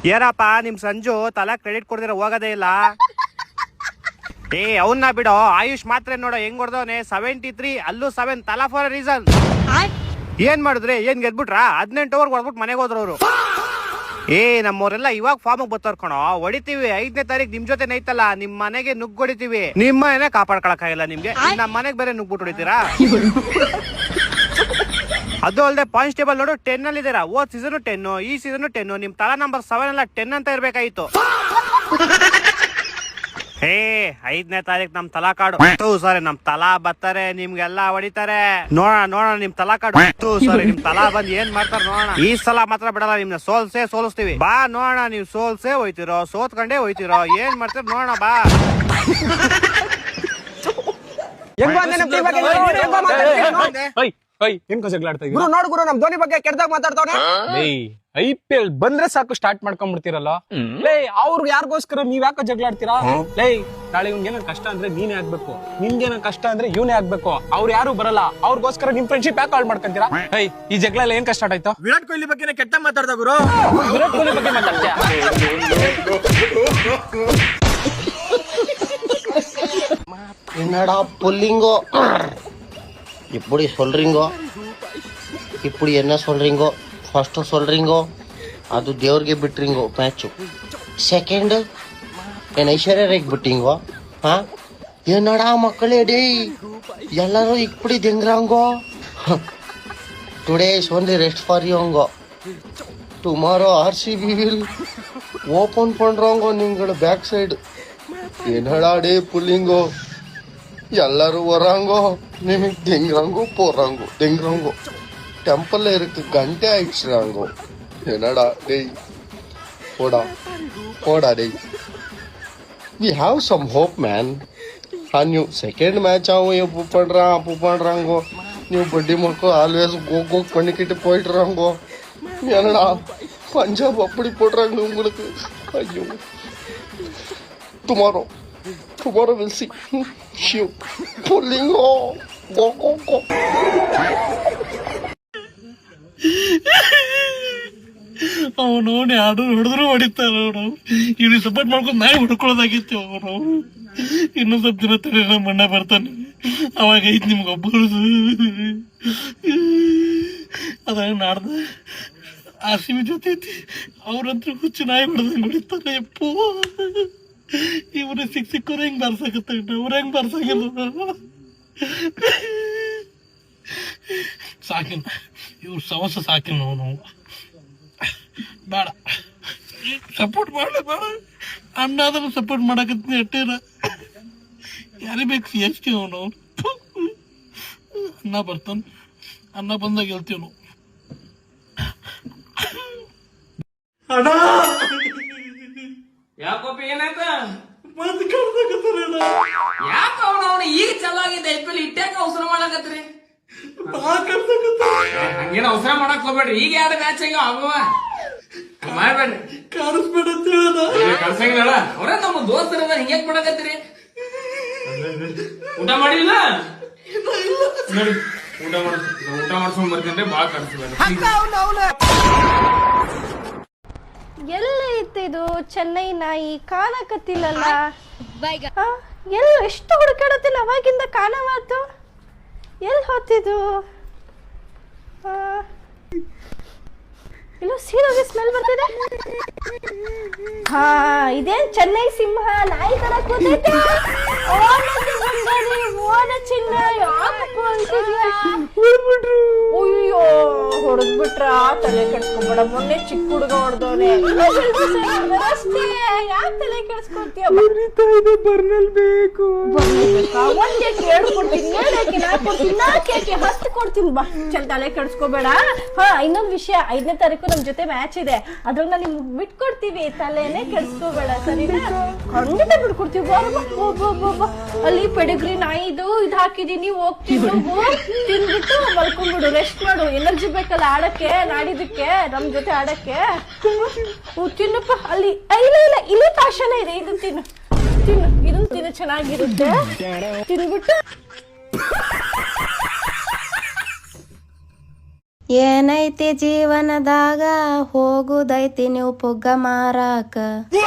ಏನಪ್ಪ ನಿಮ್ ಸಂಜು ತಲಾ ಕ್ರೆಡಿಟ್ ಕೊಡ್ದಿರ ಹೋಗೋದೇ ಇಲ್ಲ. ಅವನ್ನ ಬಿಡೋ, ಆಯುಷ್ ಮಾತ್ರ ನೋಡೋ ಹೆಂಗ್ ಹೊಡ್ದವನೆ 73 ಅಲ್ಲೂ 7 ತಲಾ ಫಾರ್ ರೀಸನ್. ಏನ್ ಮಾಡಿದ್ರಿ? ಏನ್ ಗೆದ್ಬಿಟ್ರ? 18 ಓವರ್ ಹೊಡ್ಬಿಟ್ಟು ಮನೆಗೆ ಹೋದ್ರು ಅವರು. ನಮ್ಮವರೆಲ್ಲ ಇವಾಗ ಫಾರ್ಮ್ ಬರ್ತಾರ ಕಣೋ. ಹೊಡಿತೀವಿ 5ನೇ ತಾರೀಕು ನಿಮ್ ಜೊತೆ ನೈತಲ್ಲ, ನಿಮ್ ಮನೆಗೆ ನುಗ್ಗ್ ಹೊಡಿತೀವಿ. ನಿಮ್ಮ ಮನೆ ಕಾಪಾಡ್ಕೊಳಕ್ ಆಗಿಲ್ಲ ನಿಮ್ಗೆ, ನಮ್ಮ ಮನೆಗ್ ಬೇರೆ ನುಗ್ಬಿಟ್ಟು ಹೊಡಿತೀರಾ? ಅದು ಅಲ್ಲದೆ ಪಾಯಿಂಟ್ಸ್ ಟೇಬಲ್ ನೋಡು 10 ಅಲ್ಲಿ ಇದೀರಾ. ಓದ್ ಸೀಸನ್ 10, ಈ ಸೀಸನ್ 10. ನಿಮ್ ತಲಾ ನಂಬರ್ 7 ಅಲ್ಲ 10 ಅಂತ ಇರ್ಬೇಕಾಯ್ತು. 5ನೇ ತಾರೀಕು ನಮ್ ತಲಾ ಕಾಡು. ಸಾರಿ, ನಮ್ ತಲಾ ಬರ್ತಾರೆ, ನಿಮ್ಗೆಲ್ಲಾ ಹೊಡಿತಾರೆ. ನೋಡೋಣ ನಿಮ್ ತಲಾ ಕಾಡು. ಸಾರಿ, ನಿಮ್ ತಲಾ ಬಂದ್ ಏನ್ ಮಾಡ್ತಾರ ನೋಡೋಣ. ಈ ಸಲ ಮಾತ್ರ ಬಿಡಲ್ಲ, ನಿಮ್ನ ಸೋಲಿಸ್ತೀವಿ. ಬಾ ನೋಡೋಣ, ನೀವ್ ಸೋಲ್ಸೇ ಹೋಯ್ತಿರೋ ಸೋತ್ಕೊಂಡೇ ಹೋಯ್ತಿರೋ, ಏನ್ ಮಾಡ್ತೀರ ನೋಡೋಣ ಬಾ. ನೋಡು ಗುರು, ನಮ್ ಧೋನಿ ಬಗ್ಗೆ ಕೆಟ್ಟದಾಗ ಮಾತಾಡ್ತಾವ್ನೆ. IPL ಬಂದ್ರೆ ಸಾಕು ಸ್ಟಾರ್ಟ್ ಮಾಡ್ಕೊಂಡ್ಬಿಡ್ತೀರಲ್ಲ. ಲೇ, ಅವ್ರು ಯಾರಿಗೋಸ್ಕರ ನೀವ್ ಯಾಕೆ ಜಗಳ ಆಡ್ತೀರಾ? ಲೇ, ನಾಳೆ ಇವ್ನಿಗೇನ ಕಷ್ಟ ಅಂದ್ರೆ ನೀನೇ ಆಗ್ಬೇಕು, ನಿಮ್ಗೇನ ಕಷ್ಟ ಅಂದ್ರೆ ಇವನೇ ಆಗ್ಬೇಕು. ಅವ್ರು ಯಾರು ಬರಲ್ಲ, ಅವ್ರಿಗೋಸ್ಕರ ನಿಮ್ ಫ್ರೆಂಡ್ಶಿಪ್ ಯಾಕೆ ಹಾಳು ಮಾಡ್ಕೊಂತೀರಾ? ಈ ಜಗಳ ಎಲ್ಲ ಏನ್ ಕಷ್ಟ ಆಯ್ತು? ವಿರಾಟ್ ಕೊಹ್ಲಿ ಬಗ್ಗೆ ಕೆಟ್ಟ ಮಾತಾಡ್ದ ಗುರು. ವಿರಾಟ್ ಕೊಹ್ಲಿ ಬಗ್ಗೆ ಮಾತಾಡ್ತೀಯ? என்னடா புல்லிங்கோ, இப்படி சொல்றீங்கோ, இப்படி என்ன சொல்றீங்கோ? ಫಸ್ಟ್ சொல்றீங்கೋ ಅದು ದೇವ್ರಿಗೆ ಬಿಟ್ರಿಂಗೋ ಮ್ಯಾಚು. ಸೆಕೆಂಡ್ ಏನು ಐಶ್ವರ್ಯರಿಗೆ ಬಿಟ್ಟಿಂಗೋ? ಹಾ, ಏನಡಾ ಮಕ್ಕಳೇ ಡೇ ಎಲ್ಲರೂ ಇಪ್ಪಡಿ ದಿಂಗ್ರಂಗೋ. Today is only rest for you ಅಂಗೋ. ಟುಮಾರೋ RCB ವಿಲ್ ಓಪನ್ ಪண்றோங்கோ ನಿಂಗಳ ಬ್ಯಾಕ್ ಸೈಡ್. ಏನಡಾ ಡೇ புல்லிங்கோ, எல்லாரும் வராங்கோ, நிமிக் திங்கிறாங்கோ போறாங்கோ திங்கிறாங்கோ. டெம்பிள்ல இருக்கு கண்டே ஆயிடுச்சுறாங்கோ. என்னடா டேய், போடா டேய். We have some hope man. ನೀವು ಸೆಕೆಂಡ್ ಮ್ಯಾಚ್ ಅಪ್ಪು ಪண்றாங்கோ. ನೀವು ಬಡ್ಡಿ ಮಕ್ಕಳು ಆಲ್ವೇಸ್ ಗೋ பண்ணிக்கிட்டு போயிடுறாங்கோ. என்னடா பஞ்சாப் அப்படி போடுறாங்க உங்களுக்கு. ஐயோ, tomorrow we'll see. Shoo, pulling go. ಅವನು ಯಾರು ಹೊಡೆದ್ರು ಹೊಡಿತಾರ. ಇವ್ನಿಗೆ ಸಪೋರ್ಟ್ ಮಾಡ್ಕೊಂಡು ನಾಯಿ ಹೊಡ್ಕೊಳ್ಳೋದಾಗಿತ್ತು. ಅವನು ಇನ್ನೊಂದ್ ಸ್ವಲ್ಪ ದಿನ ತಡೆ, ನಮ್ಮ ಅಣ್ಣ ಬರ್ತಾನೆ, ಅವಾಗ ಐತ್ ನಿಮ್ಗೆ ಒಬ್ಬರದು. ಅದಾಗ ನಾಡ್ದ RCB ಜೊತೆ ಐತಿ, ಅವ್ರಂತ್ರ ಹುಚ್ಚು ನಾಯಿ ಹೊಡೆದಂಗೆ ಹೊಡಿತಾರೆ. ಎಪ್ಪೋ, ಇವ್ರು ಸಿಕ್ಕವ್ರು ಹೆಂಗ್ ಬರ್ಸಕತ್ತ, ಅವ್ರ ಹೆಂಗ್ ಬರ್ಸಂಗಿಲ್ಲ. ಸಾಕಿನ ಇವ್ರ ಸಮಸ್ಯೆ ಸಾಕಿನ. ನಾವು ಬೇಡ, ಸಪೋರ್ಟ್ ಮಾಡಲೇ ಬೇಡ. ಅಣ್ಣ ಅದನ್ನು ಸಪೋರ್ಟ್ ಮಾಡಕತ್ತೀನಿ ಅಟ್ಟೇರ. ಯಾರೇ ಬೇಕು CSK ಅವನು. ಅಣ್ಣ ಬರ್ತಾನೆ, ಅಣ್ಣ ಬಂದಾಗ ಹೇಳ್ತೀವಿ ನಾವು. ಅಣ್ಣ ಯಾಕೋಪ ಏನಾಯ್ತ? ಬಂದು ಕಳ್ಸಕತ್ತಾರ. ಯಾಕ ಅವನ ಈಗ ಚಲೋ ಆಗಿದೆ IPL, ಇಟ್ಟಾಕ ಅವಸರ ಮಾಡಕತ್ರಿ? ಹಂಗೇನ ಅವಸರ ಮಾಡಕ್ ಹೋಗ್ಬೇಡ್ರಿ. ಈಗ 2 ಮ್ಯಾಚ್ ಆಗ್ಯಾವ, ಅವ ಮಾಡ್ಬೇಡ್ರಿ. ಕಾಣಿಸ್ಬೇಡ ಅಂತ ಹೇಳದ ಕಳ್ಸಂಗಿಲ್ಲ. ಅವ್ರ ನಮ್ಮ ದೋಸ್ತರ ಹಿಂಗ್ಯಾಕ್ ಮಾಡಕತ್ತೀರಿ? ಊಟ ಮಾಡಿಲ್ಲ ನೋಡಿ, ಊಟ ಮಾಡ್ಸ್ಕೊಂಡ್ ಬರ್ತೀನಿ. ಬಾಳ ಕಳ್ಸ್ಬೇಡ. ಎಲ್ಲ ಇತ್ತಿದು ಚೆನ್ನೈ ನಾಯಿ ಕಾಣಕತ್ತಿಲ್ಲಲ್ಲ. ಎಲ್ಲ ಎಷ್ಟು ಹುಡುಕಾಡತ್ತಿಲ್ಲ, ಅವಾಗಿಂದ ಕಾಣವಾತು. ಎಲ್ಲಿ ಹೋತಿದ್ದು? ಇಲ್ಲೋ ಸೀರೋಗಿ ಸ್ಮೆಲ್ ಬರ್ತಿದೆ. ಹಾ, ಇದೇನ್ ಚೆನ್ನೈ ಸಿಂಹ ನಾಯಿ ತರ ಕೂತೈತೆ. ಓನ ಚಿನ್ನ ಯಾಕಪ್ಪ ಅಂತಿದ್ಯಾ? ಅಯ್ಯೋ, ಹೊಡೆದ್ಬಿಟ್ರ? ತಲೆ ಕೆಡ್ಸ್ಕೊಬೇಡ, ಮೊನ್ನೆ ಚಿಕ್ಕ ಹುಡುಗ ಹೊಡೆದವನೆ. ಅಷ್ಟೇ, ಯಾಕೆ ತಲೆ ಕೆಡ್ಸ್ಕೊತೀಯ? ಬರ್ನಲ್ ಬೇಕು. ಒಂದ್ ಕೇಕ್ 2 ಕೊಡ್ತೀನಿ, 4 ಕೇಕ್ 10 ಕೊಡ್ತೀನಿ. ಬಾ, ಚಲ್ ತಲೆ ಕೆಡ್ಸ್ಕೊಬೇಡ. ಹಾ, ಇನ್ನೊಂದ್ ವಿಷಯ, 5ನೇ ತಾರೀಕು ನಮ್ ಜೊತೆ ಮ್ಯಾಚ್ ಇದೆ. ಅದ್ರಾಗ ನಾವು ನಿಮ್ಗೆ ಬಿಟ್ಕೊಡ್ತೀವಿ, ತಲೆನೇ ಕೆಡ್ಸ್ಕೊಬೇಡ, ಸರಿನಾ? ಖಂಡಿತ ಬಿಟ್ಕೊಡ್ತೀವಿ. ಅಲ್ಲಿ ಪೆಡಿಗ್ರಿ ನಾಯಿದು ಇದು ಹಾಕಿದೀನಿ, ಹೋಗ್ತಿದ್ದು ತಿನ್ಬಿಟ್ಟು ಮಲ್ಕೊಂಡ್ಬಿಡು, ರೆಸ್ಟ್ ಮಾಡು. ಎನರ್ಜಿ ಬೇಕಲ್ಲ ಆಡಕ್ಕೆ, ನಾಡಿದಕ್ಕೆ ನಮ್ ಜೊತೆ ಆಡಕ್ಕೆ. ತಿನ್ನಪ್ಪ. ಅಲ್ಲಿ ಇಲ್ಲ ಇಲ್ಲಿ ತಾಶನ ಇದೆ, ಇದು ತಿನ್ನು. ಇದನ್ನ ತಿನ್ನು, ಚೆನ್ನಾಗಿರುತ್ತೆ. ತಿನ್ಬಿಟ್ಟು ಏನೈತಿ ಜೀವನದಾಗ ಹೋಗುದೈತಿ ನೀವು ಪುಗ್ಗ ಮಾರಾಕ.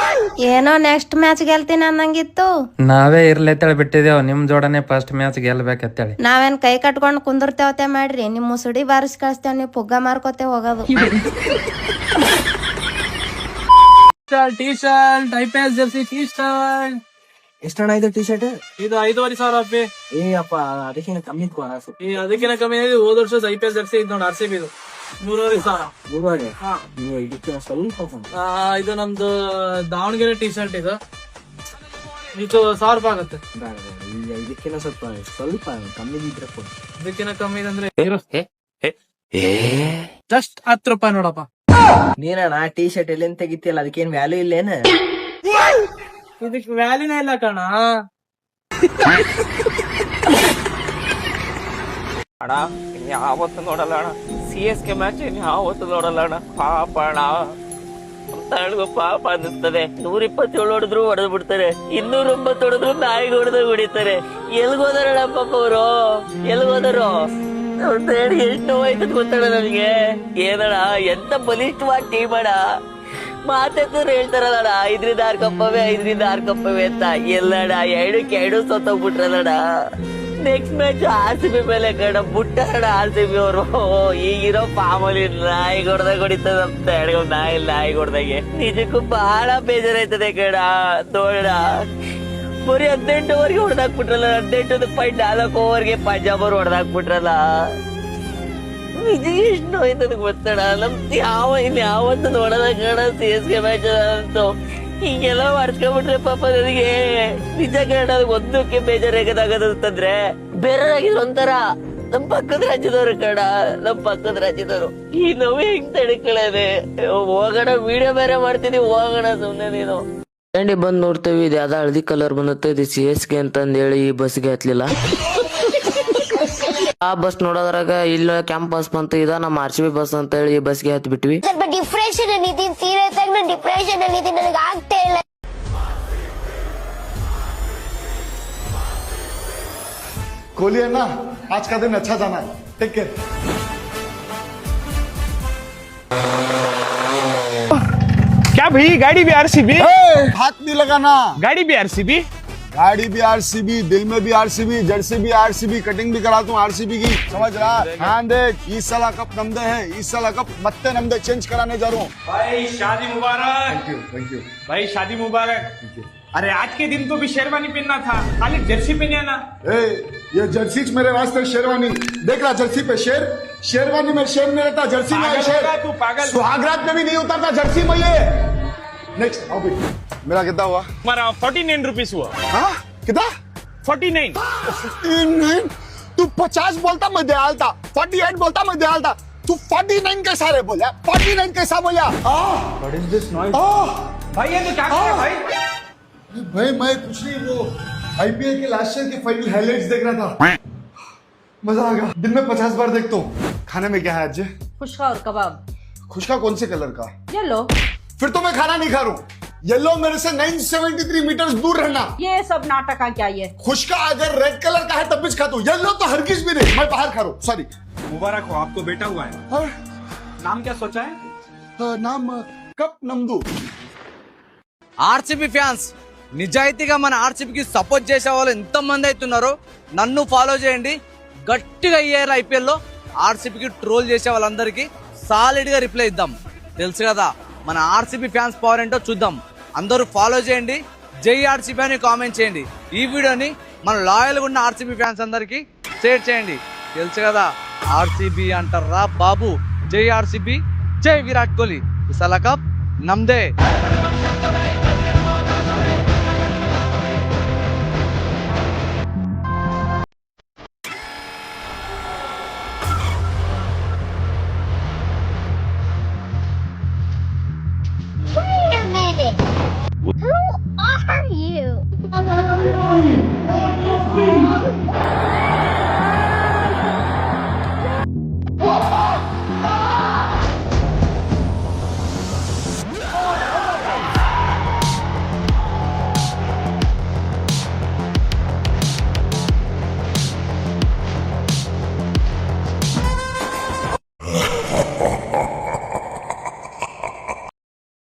ಏನೋ ನೆಕ್ಸ್ಟ್ ಮ್ಯಾಚ್ ಗೆಲ್ತೀನಿ ಅನ್ನಂಗಿತ್ತು. ನಾವೇ ಇರ್ಲೇತೇಳಿ ಬಿಟ್ಟಿದೇವ್ ನಿಮ್ ಜೋಡನೆ ಫಸ್ಟ್ ಮ್ಯಾಚ್ ಗೆಲ್ಬೇಕಂತೇಳಿ. ನಾವೇನ್ ಕೈ ಕಟ್ಕೊಂಡ್ ಕುಂದಿರ್ತೇವತೆ ಮಾಡ್ರಿ, ನಿಮ್ ಮುಸುಡಿ ಬಾರಿಸ್ ಕಳಿಸ್ತೇವ್, ನೀವು ಪುಗ್ಗ ಮಾರ್ಕೋತೆ ಹೋಗೋದು. T shirt IPL jersey T shirt ಎಷ್ಟಣ್ಣ ಇದು ಟಿ ಶರ್ಟ್? ಇದು 5,500 ರೂಪಾಯಿ. ಏ ಅಪ್ಪ ಅದಕ್ಕಿಂತ ಕಮ್ಮಿ ಅದಕ್ಕಿಂತ ಕಮ್ಮಿ ಹೋದ ವರ್ಷ IPL ಜರ್ಸಿ ಇದು ನೋಡಿ RCB ಇದು 3,500. ಇದಕ್ಕೆ ಸ್ವಲ್ಪ ಇದು ನಮ್ದು ದಾವಣಗೆರೆ ಟಿ ಶರ್ಟ್ ಇದು 1,000 ರೂಪಾಯಿ ಆಗುತ್ತೆ. ಇದಕ್ಕಿಂತ ಸ್ವಲ್ಪ ಕಮ್ಮಿ ಇದ್ರೆ ಕೊಡಿ. ಇದಕ್ಕಿಂತ ಕಮ್ಮಿ ಅಂದ್ರೆ ಜಸ್ಟ್ 10 ರೂಪಾಯಿ ನೋಡಪ್ಪ. ನೀನಣ್ಣ ಟಿ ಶರ್ಟ್ ಎಲ್ಲಿಂದ ತೆಗಿತಿಯಲ್ಲ ಅದಕ್ಕೇನ್ ವ್ಯಾಲ್ಯೂ ಇಲ್ಲೇನ? ಇದಕ್ಕೆ ವ್ಯಾಲ್ಯೂನೇ ಇಲ್ಲ ಕಣ. ಅಣ್ಣ ಯಾವತ್ತು ನೋಡಲ್ಲ ಅಣ್ಣ, CSK ಮ್ಯಾಚ್ ಯಾವತ್ತು ನೋಡಲ್ಲ ಅಣ್ಣ. ಪಾಪ ಅಣ್ಣ ಅಂತ ಹೇಳಿದ್ರು ಪಾಪ ಅನ್ನಿಸ್ತದೆ. 127 ಹೊಡೆದ್ರು ಹೊಡೆದು ಬಿಡ್ತಾರೆ, 209 ಹೊಡೆದ್ರು ನಾಯಿಗೆ ಹೊಡೆದು ಹೊಡಿತಾರೆ. ಎಲ್ಗೋದಾರಣ್ಣ ಪಾಪ ಅವರು, ಎಲ್ಗೋದರು ಅಂತ ಹೇಳಿ ಎಷ್ಟು ನೋವಾಯ್ತದ ಗೊತ್ತಣ್ಣ ನಮಗೆ. ಏನಣ್ಣ ಎಂತ ಬಲಿಷ್ಠವಾದ ಟೀಮ್ ಅಣ್ಣ. ಮಾತಾಡ್ತಾರೆ ಹೇಳ್ತಾರಲ್ಲಣ್ಣ 5ರಿಂದ 6 ಕಪ್ಪವೆ 5ರಿಂದ 6 ಕಪ್ಪವೆ ಅಂತ. ಎಲ್ಲಣ್ಣ 2ಕ್ಕೆ 2 ಸೋತೋಗ್ಬಿಟ್ರಲ್ಲಣ್ಣ. ನೆಕ್ಸ್ಟ್ ಮ್ಯಾಚ್ RCB ಮೇಲೆ ಕಣ ಬಿಟ್ಟಾರಣ RCB ಅವರು. ಈಗಿರೋ ಫಾರ್ಮಲ್ಲಿ ನಾಯಿಗೆ ಹೊಡೆದಾಗ ಹೊಡಿತದ ಅಂತ ನಾಯಿಗೆ ಹೊಡೆದಾಗೆ ನಿಜಕ್ಕೂ ಬಹಳ ಬೇಜಾರಾಯ್ತದೆ ಕಣ. ನೋಡೋಣ ಬರೀ 18 ಓವರ್ಗೆ ಹೊಡೆದಾಕ್ಬಿಟ್ರಲ್ಲ, 18.4 ಓವರ್ಗೆ ಪಂಜಾಬ್ ಅವ್ರು ಹೊಡೆದಾಕ್ಬಿಟ್ರಲ್ಲ. ಇದು ಎಷ್ಟು ನೋಯ್ತದ ಗೊತ್ತಣ. ನಮ್ ಯಾವತ್ತು ನೋಡೋದ ಕಣ CSK ಮ್ಯಾಚ್ ಅಂತೂ ಹಿಂಗೆಲ್ಲ ಮಾಡ್ಸ್ಕೊಂಡ್ಬಿಟ್ರೆ ಪಾಪ ನನಗೆ ನಿಜ ಕಣ. ಒಂದಕ್ಕೆ ಬೇಜಾರಾಗದಾಗದಂತಂದ್ರೆ ಬೇರೆಯವ್ರಾಗಿದ್ರು ಒಂಥರ, ನಮ್ ಪಕ್ಕದ ರಾಜ್ಯದವ್ರು ಕಣ, ನಮ್ ಪಕ್ಕದ ರಾಜ್ಯದವ್ರು. ಈ ನೋವು ಹೆಂಗ್ ತಡ್ಕೊಳ್ಳೋದೆ? ಹೋಗೋಣ, ವಿಡಿಯೋ ಬೇರೆ ಮಾಡ್ತಿದೀವಿ, ಹೋಗೋಣ ಸುಮ್ನೆ ನೀನು. ಬಂದ್ ನೋಡ್ತೇವಿ, ಇದು ಯಾವ್ದೋ ಹಳದಿ ಕಲರ್ ಬಂದತ್ತೆ, ಇದು CSK ಅಂತಂದ್ ಹೇಳಿ ಈ ಬಸ್ಗೆ ಹತ್ಲಿಲ್ಲ. ಆ ಬಸ್ ನೋಡೋದ್ರಾಗ ಇಲ್ಲ ಕ್ಯಾಂಪಸ್ ಬಂತು, ಇದ ನಮ್ಮ RCB ಬಸ್ ಅಂತ ಹೇಳಿ ಈ ಬಸ್ಗೆ ಹತ್ ಬಿಟ್ವಿ. ಸ್ವಲ್ಪ ಡಿಪ್ರೆಷನ್ ಅಲ್ಲಿ ಇದೀನಿ, ಸೀರಿಯಸ್ ಆಗಿ ನಾನು ಡಿಪ್ರೆಷನ್ ಅಲ್ಲಿ ಇದೀನಿ, ನನಗೆ ಆಗ್ತಾ ಇಲ್ಲ. कोहली है ना, आज का दिन अच्छा जाना है, टेक केयर। क्या भाई गाड़ी भी RCB? हाथ नहीं लगाना। गाड़ी भी RCB? गाड़ी भी RCB, दिल में भी RCB, जर्सी भी RCB, कटिंग भी कराता हूँ RCB की, समझ रहा? ध्यान देख, इस साल कप नमदे है, इस साल कप मत्ते नमदे चेंज कराने जा रहा हूँ। भाई शादी मुबारक। Thank you. भाई शादी मुबारक। अरे आज के दिन तो भी शेरवानी पहनना था, खाली जर्सी पहने ना। ये जर्सी मेरे वास्ते शेरवानी, देख रहा जर्सी पे शेर, शेरवानी में शेर नहीं रहता, जर्सी में शेर। तू पागल। सुहागरात में भी नहीं उतरता जर्सी में ये। नेक्स्ट आओ भाई, मेरा कितना हुआ? हमारा 49 रुपीस हुआ। हाँ कितना? 49। 49? तू 50 बोलता मैं दयालता, 48 बोलता मैं दयालता, तू 49 कैसा रे बोला? 49 कैसा बोला? What is this noise? भाई ये तो क्या कर रहा है भाई? भाई मैं कुछ नहीं, वो IPL के लास्ट ईयर की फाइनल हाइलाइट्स देख रहा था, मजा आ गया। दिन में 50 बार देखता हूँ। खाने में क्या है आज? खुशका और कबाब। खुशका कौन से कलर का? येलो। फिर तो मैं खाना नहीं खा रहा हूँ। येलो मेरे से 973 मीटर दूर रहना। ये सब नाटक का क्या ये? खुशका अगर रेड कलर का है तब भी खाता हूँ, येलो तो हरगिज भी नहीं, मैं बाहर खा रहा हूँ। सॉरी। मुबारक हो, आपको बेटा हुआ है। नाम क्या सोचा है? नाम कप नमदू। RCB ఫ్యాన్స్ నిజాయితీగా మన RCB కి సపోర్ట్ చేసే వాళ్ళు ఎంత మంది అవుతున్నారు, నన్ను ఫాలో చేయండి. గట్టిగా అయ్యారు IPL లో RCB కి ట్రోల్ చేసే వాళ్ళందరికీ సాలిడ్ గా రిప్లై ఇద్దాం. తెలుసు కదా మన RCB ఫ్యాన్స్ పవర్ ఏంటో చూద్దాం. అందరూ ఫాలో చేయండి, జై RCB అని కామెంట్ చేయండి. ఈ వీడియోని మన లాయల్ గా ఉన్న RCB ఫ్యాన్స్ అందరికీ షేర్ చేయండి. తెలుసు కదా RCB అంటారా బాబు. జై RCB, జై విరాట్ కోహ్లీ. విశాల cup నమ్దే. Wait a minute. Who are you?